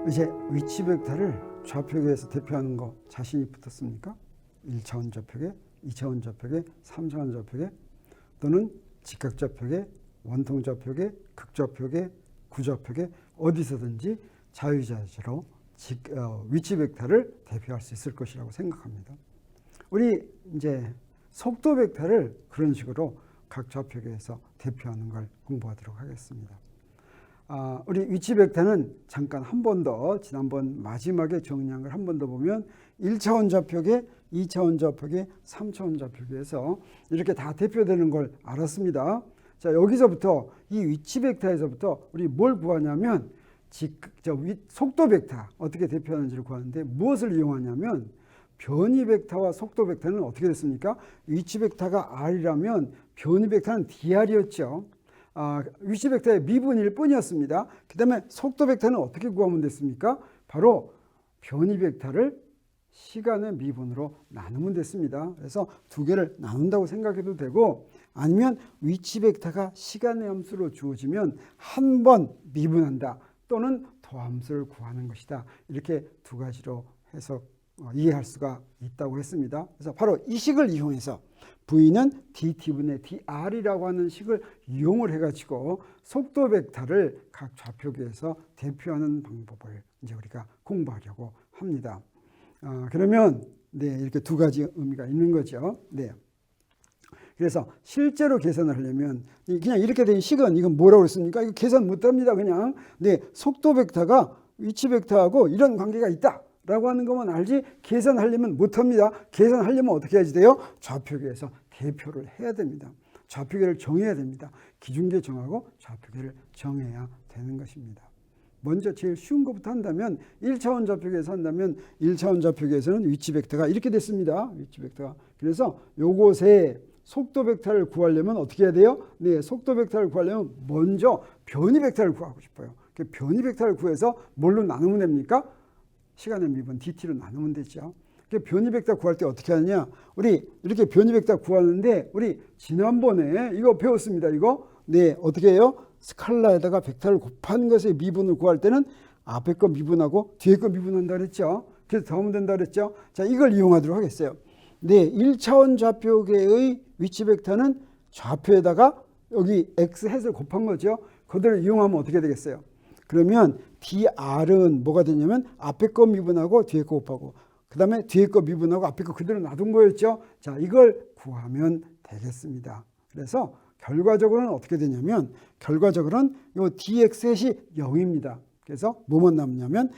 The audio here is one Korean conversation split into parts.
이제 위치 벡터를 좌표계에서 대표하는 거 자신이 붙었습니까? 1차원 좌표계, 2차원 좌표계, 3차원 좌표계 또는 직각 좌표계, 원통 좌표계, 극좌표계, 구좌표계 어디서든지 자유자재로 위치 벡터를 대표할 수 있을 것이라고 생각합니다. 우리 이제 속도 벡터를 그런 식으로 각 좌표계에서 대표하는 걸 공부하도록 하겠습니다. 우리 위치 벡터는 잠깐 한 번 더 지난번 마지막에 정리한 걸 한 번 더 보면 1차원 좌표계, 2차원 좌표계, 3차원 좌표계에서 이렇게 다 대표되는 걸 알았습니다. 자, 여기서부터 이 위치 벡터에서부터 우리 뭘 구하냐면 속도 벡터 어떻게 대표하는지를 구하는데 무엇을 이용하냐면 변이 벡터와 속도 벡터는 어떻게 됐습니까? 위치 벡터가 R이라면 변이 벡터는 DR이었죠. 위치 벡터의 미분일 뿐이었습니다. 그 다음에 속도 벡터는 어떻게 구하면 됐습니까? 바로 변이 벡터를 시간의 미분으로 나누면 됐습니다. 그래서 두 개를 나눈다고 생각해도 되고 아니면 위치 벡터가 시간의 함수로 주어지면 한 번 미분한다 또는 더함수를 구하는 것이다. 이렇게 두 가지로 해서 이해할 수가 있다고 했습니다. 그래서 바로 이 식을 이용해서 V는 dt분의 dr이라고 하는 식을 이용을 해가지고 속도 벡터를 각 좌표계에서 대표하는 방법을 이제 우리가 공부하려고 합니다. 그러면 이렇게 두 가지 의미가 있는 거죠. 그래서 실제로 계산을 하려면 그냥 이렇게 된 식은 이건 뭐라고 했습니까? 이거 계산 못합니다. 그냥 속도 벡터가 위치 벡터하고 이런 관계가 있다. 라고 하는 것만 알지 계산하려면 못합니다. 계산하려면 어떻게 해야지 돼요? 좌표계에서 대표를 해야 됩니다. 좌표계를 정해야 됩니다. 기준계 정하고 좌표계를 정해야 되는 것입니다. 먼저 제일 쉬운 것부터 한다면 1차원 좌표계에서 한다면 1차원 좌표계에서는 위치 벡터가 이렇게 됐습니다. 위치 벡터가. 그래서 요것에 속도 벡터를 구하려면 어떻게 해야 돼요? 속도 벡터를 구하려면 먼저 변이 벡터를 구하고 싶어요. 변이 벡터를 구해서 뭘로 나누면 됩니까? 시간의 미분 dt로 나누면 되죠. 변이 벡터 구할 때 어떻게 하느냐? 우리 이렇게 변이 벡터 구하는데 우리 지난번에 이거 배웠습니다. 이거 어떻게 해요? 스칼라에다가 벡터를 곱한 것의 미분을 구할 때는 앞에 거 미분하고 뒤에 거 미분한다 그랬죠. 그래서 더하면 된다 그랬죠. 자, 이걸 이용하도록 하겠어요. 1차원 좌표계의 위치 벡터는 좌표에다가 여기 x 햇을 곱한 거죠. 그대로 이용하면 어떻게 되겠어요? 그러면 dr은 뭐가 되냐면 앞에 거 미분하고 뒤에 거 곱하고 그 다음에 뒤에 거 미분하고 앞에 거 그대로 놔둔 거였죠. 자, 이걸 구하면 되겠습니다. 그래서 결과적으로는 어떻게 되냐면 결과적으로는 이 dx햇이 0입니다. 그래서 뭐만 남냐면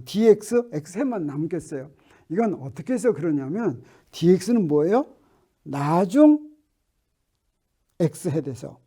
dx, x햇만 남겠어요. 이건 어떻게 해서 그러냐면 dx는 뭐예요? 나중 x햇에서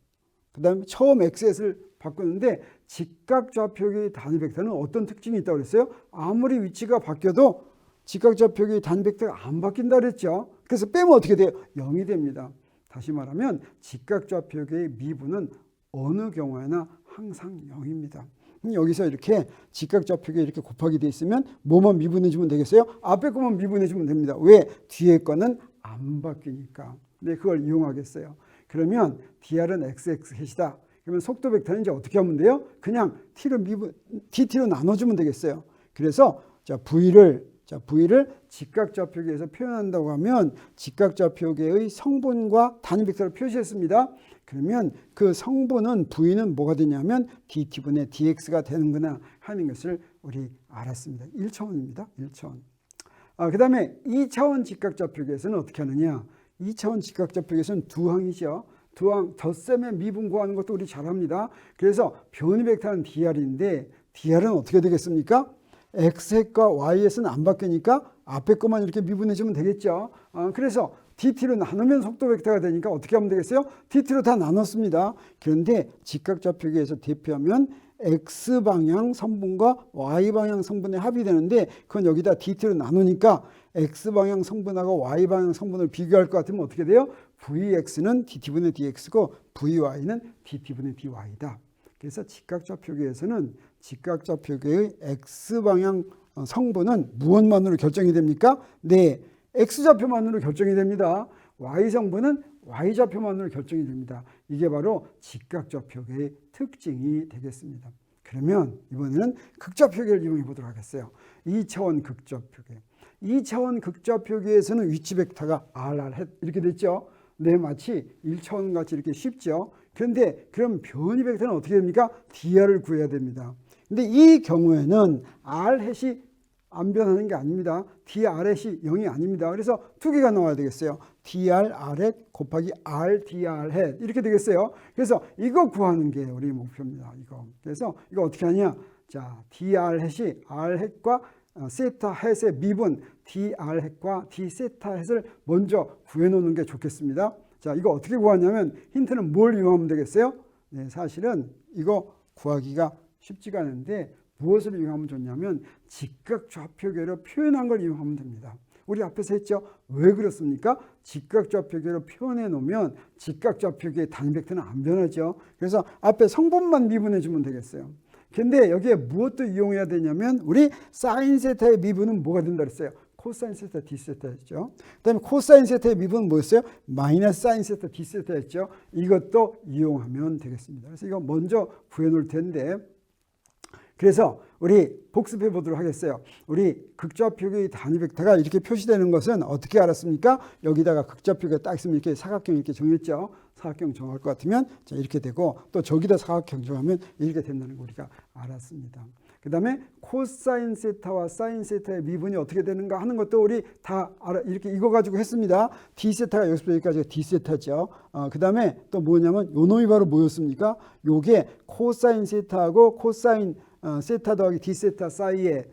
그 다음에 처음 x햇을 바꾸는데 직각 좌표계의 단위 벡터는 어떤 특징이 있다고 그랬어요? 아무리 위치가 바뀌어도 직각 좌표계의 단위 벡터가 안 바뀐다 그랬죠. 그래서 빼면 어떻게 돼요? 0이 됩니다. 다시 말하면 직각 좌표계의 미분은 어느 경우에나 항상 0입니다. 여기서 이렇게 직각 좌표계 이렇게 곱하기 돼 있으면 뭐만 미분해 주면 되겠어요? 앞에 거만 미분해 주면 됩니다. 왜? 뒤에 거는 안 바뀌니까. 그걸 이용하겠어요. 그러면 dr은 xx햇이다. 그러면 속도 벡터는 이제 어떻게 하면 돼요? 그냥 dt로 나눠주면 되겠어요. 그래서 v를 직각 좌표계에서 표현한다고 하면 직각 좌표계의 성분과 단위 벡터를 표시했습니다. 그러면 그 성분은 v는 뭐가 되냐면 dt분의 dx가 되는구나 하는 것을 우리 알았습니다. 1차원입니다. 1차원. 그 다음에 2차원 직각 좌표계에서는 어떻게 하느냐? 2차원 직각 좌표계에서는 두 항이죠. 두 항 덧셈의 미분 구하는 것도 우리 잘합니다. 그래서 변이 벡터는 dr인데 dr은 어떻게 되겠습니까? x햇과 y햇은 안 바뀌니까 앞에 것만 이렇게 미분해주면 되겠죠. 그래서 dt로 나누면 속도 벡터가 되니까 어떻게 하면 되겠어요? dt로 다 나눴습니다. 그런데 직각 좌표계에서 대표하면 x방향 성분과 y방향 성분의 합이 되는데 그건 여기다 dt로 나누니까 x방향 성분하고 y방향 성분을 비교할 것 같으면 어떻게 돼요? vx는 dt분의 dx고 vy는 dt분의 dy다. 그래서 직각 좌표계에서는 직각 좌표계의 x방향 성분은 무엇만으로 결정이 됩니까? x좌표만으로 결정이 됩니다. y성분은 y좌표만으로 결정이 됩니다. 이게 바로 직각 좌표계의 특징이 되겠습니다. 그러면 이번에는 극좌표계를 이용해 보도록 하겠어요. 2차원 극좌표계. 2차원 극좌표계에서는 위치 벡터가 RR 이렇게 됐죠. 네, 마치 1차원 같이 이렇게 쉽죠. 그런데 그럼 변이 벡터는 어떻게 됩니까? DR을 구해야 됩니다. 근데 이 경우에는 R 햇이 안 변하는 게 아닙니다. dr 햇이 0이 아닙니다. 그래서 두 개가 나와야 되겠어요. dr r 햇 곱하기 r dr 햇 이렇게 되겠어요. 그래서 이거 구하는 게 우리 목표입니다. 이거. 그래서 이거 어떻게 하냐? 자, dr 햇이 r 햇과 세타 햇의 미분 dr 햇과 d 세타 햇을 먼저 구해 놓는 게 좋겠습니다. 자, 이거 어떻게 구하냐면 힌트는 뭘 이용하면 되겠어요? 네, 사실은 이거 구하기가 쉽지가 않은데 무엇을 이용하면 좋냐면 직각좌표계로 표현한 걸 이용하면 됩니다. 우리 앞에서 했죠. 왜 그렇습니까? 직각좌표계로 표현해 놓으면 직각좌표계의 단위 벡터는 안 변하죠. 그래서 앞에 성분만 미분해 주면 되겠어요. 근데 여기에 무엇도 이용해야 되냐면 우리 사인 세타의 미분은 뭐가 된다 그랬어요? 코사인 세타 d 세타였죠. 그다음에 코사인 세타의 미분은 뭐였어요? 마이너스 사인 세타 d 세타였죠. 이것도 이용하면 되겠습니다. 그래서 이거 먼저 구해 놓을 텐데 그래서 우리 복습해 보도록 하겠어요. 우리 극좌표계의 단위 벡터가 이렇게 표시되는 것은 어떻게 알았습니까? 여기다가 극좌표계가 딱 있으면 이렇게 사각형 이렇게 정했죠. 사각형 정할 것 같으면 자, 이렇게 되고 또 저기다 사각형 정하면 이렇게 된다는 거 우리가 알았습니다. 그 다음에 코사인 세타와 사인 세타의 미분이 어떻게 되는가 하는 것도 우리 다 알아. 이렇게 이거 가지고 했습니다. d 세타가 여기서부터 여기까지가 d 세타죠. 그 다음에 또 뭐냐면 요 놈이 바로 뭐였습니까? 요게 코사인 세타하고 코사인 세타 더하기 d 세타 사이에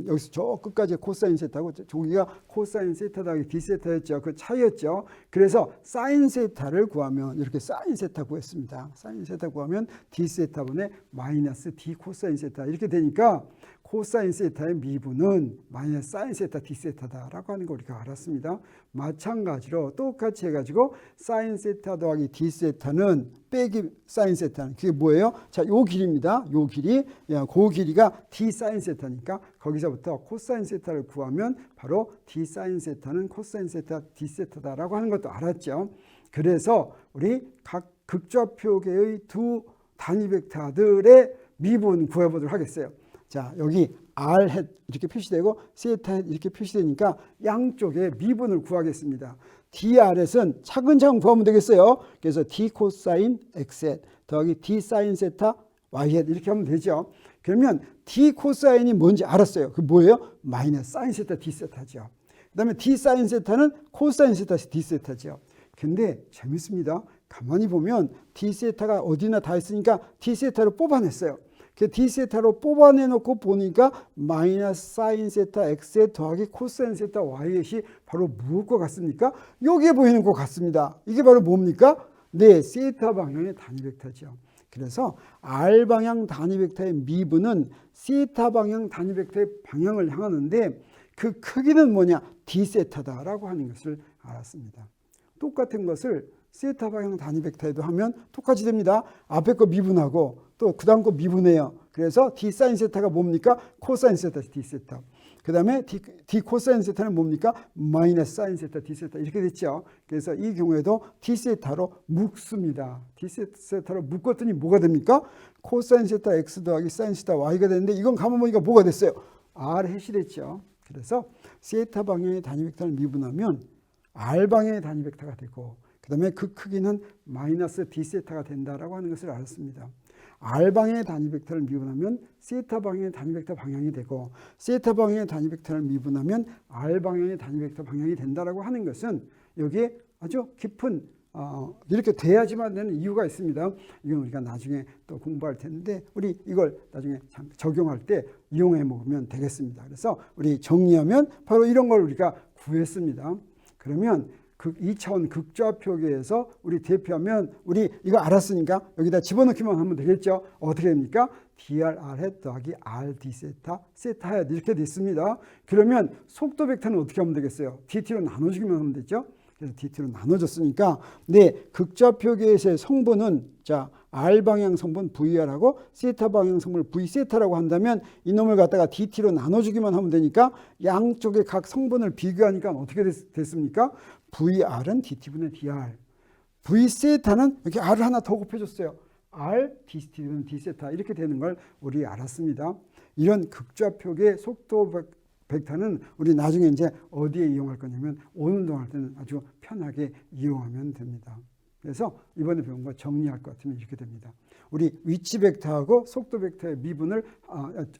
여기서 저 끝까지 코사인 세타고 저기가 코사인 세타 더하기 d 세타였죠. 그 차이였죠. 그래서 사인 세타를 구하면 이렇게 사인 세타 구했습니다. 사인 세타 구하면 d 세타분의 마이너스 d 코사인 세타 이렇게 되니까 코사인 세타의 미분은 마이너스 사인 세타 d 세타다라고 하는 거 우리가 알았습니다. 마찬가지로 똑같이 해가지고 사인 세타 더하기 d 세타는 빼기 사인 세타는 그게 뭐예요? 자, 요 길이입니다. 요 길이, 그 길이가 d 사인 세타니까 거기서부터 코사인 세타를 구하면 바로 d 사인 세타는 코사인 세타 d 세타다라고 하는 것도 알았죠. 그래서 우리 각 극좌표계의 두 단위 벡터들의 미분 구해보도록 하겠어요. 자, 여기 r 햇 이렇게 표시되고 세타 햇 이렇게 표시되니까 양쪽의 미분을 구하겠습니다. dr은 차근차근 구하면 되겠어요. 그래서 d 코사인 x 햇 더하기 d 사인 세타 y 햇 이렇게 하면 되죠. 그러면 d 코사인이 뭔지 알았어요. 그 뭐예요? 마이너스 사인 세타 d 세타죠. 그 다음에 d 사인 세타는 코사인 세타 d 세타죠. 근데 재밌습니다. 가만히 보면 d 세타가 어디나 다 있으니까 d 세타로 뽑아냈어요. 그 d 세타로 뽑아내놓고 보니까 마이너스 사인 세타 x 더하기 코사인 세타 y이 바로 무엇과 같습니까? 여기에 보이는 것 같습니다. 이게 바로 뭡니까? 네, 세타 방향의 단위 벡터죠. 그래서 r 방향 단위 벡터의 미분은 세타 방향 단위 벡터의 방향을 향하는데 그 크기는 뭐냐? d 세타다라고 하는 것을 알았습니다. 똑같은 것을 세타 방향 단위 벡터에도 하면 똑같이 됩니다. 앞에 거 미분하고 또 그 다음 거 미분해요. 그래서 d 사인 세타가 뭡니까? 코사인 세타 d 세타. 그 다음에 d 코사인 세타는 뭡니까? 마이너스 사인 세타 d 세타 이렇게 됐죠. 그래서 이 경우에도 d 세타로 묶습니다. d 세타로 묶었더니 뭐가 됩니까? 코사인 세타 x 더하기 사인 세타 y가 되는데 이건 가만 보니까 뭐가 됐어요? r 햇이 됐죠. 그래서 세타 방향의 단위 벡터를 미분하면 r 방향의 단위 벡터가 되고 그 다음에 그 크기는 마이너스 d 세타가 된다라고 하는 것을 알았습니다. r 방향의 단위 벡터를 미분하면 세타 방향의 단위 벡터 방향이 되고 세타 방향의 단위 벡터를 미분하면 r 방향의 단위 벡터 방향이 된다라고 하는 것은 여기에 아주 깊은 이렇게 돼야지만 되는 이유가 있습니다. 이건 우리가 나중에 또 공부할 텐데 우리 이걸 나중에 적용할 때 이용해 먹으면 되겠습니다. 그래서 우리 정리하면 바로 이런 걸 우리가 구했습니다. 그러면 2차원 극좌표계에서 우리 대표하면 우리 이거 알았으니까 여기다 집어넣기만 하면 되겠죠. 어떻게 됩니까? dr r 햇 더하기 r d 세타 세타 햇 이렇게 됐습니다. 그러면 속도 벡터는 어떻게 하면 되겠어요? dt로 나눠주기만 하면 되죠. 그래서 dt로 나눠졌으니까 네, 극좌표계에서의 성분은 자 r 방향 성분 vr하고 세타 방향 성분을 v 세타라고 한다면 이놈을 갖다가 dt로 나눠주기만 하면 되니까 양쪽의 각 성분을 비교하니까 어떻게 됐습니까? vr은 dt분의 dr v 세타는 이렇게 r을 하나 더 곱해줬어요. R Dθ는 D세타 이렇게 되는 걸 우리 알았습니다. 이런 극좌표계 속도 벡터는 우리 나중에 이제 어디에 이용할 거냐면 오는 운동할 때는 아주 편하게 이용하면 됩니다. 그래서 이번에 배운 거 정리할 것 같으면 이렇게 됩니다. 우리 위치 벡터하고 속도 벡터의 미분을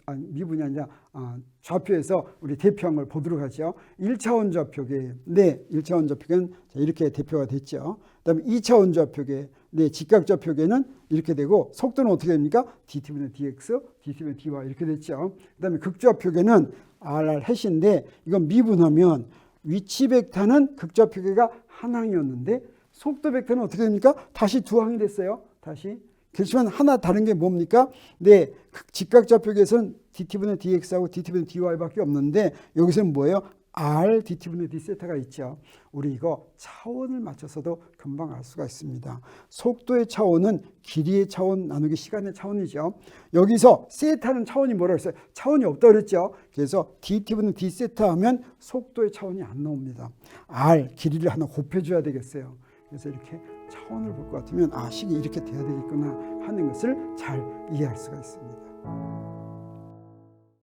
미분이 아니라 좌표에서 우리 대표한 걸 보도록 하죠. 1차원 좌표계, 네, 1차원 좌표계는 이렇게 대표가 됐죠. 그다음에 2차원 좌표계, 네, 직각 좌표계는 이렇게 되고 속도는 어떻게 됩니까? dt분의 dx, dt분의 dy 이렇게 됐죠. 그다음에 극좌표계는 rr 해시인데 이건 미분하면 위치 벡터는 극좌표계가 한 항이었는데 속도 벡터는 어떻게 됩니까? 다시 두 항이 됐어요. 다시. 그렇지만 하나 다른 게 뭡니까? 네, 직각 좌표계에서는 dt분의 dx하고 dt분의 dy밖에 없는데 여기서는 뭐예요? r dt분의 d세타가 있죠. 우리 이거 차원을 맞춰서도 금방 알 수가 있습니다. 속도의 차원은 길이의 차원 나누기 시간의 차원이죠. 여기서 세타는 차원이 뭐라고 했어요? 차원이 없다고 그랬죠. 그래서 dt분의 d세타 하면 속도의 차원이 안 나옵니다. r 길이를 하나 곱해줘야 되겠어요. 그래서 이렇게 차원을 볼 것 같으면 식이 이렇게 돼야 되겠구나 하는 것을 잘 이해할 수가 있습니다.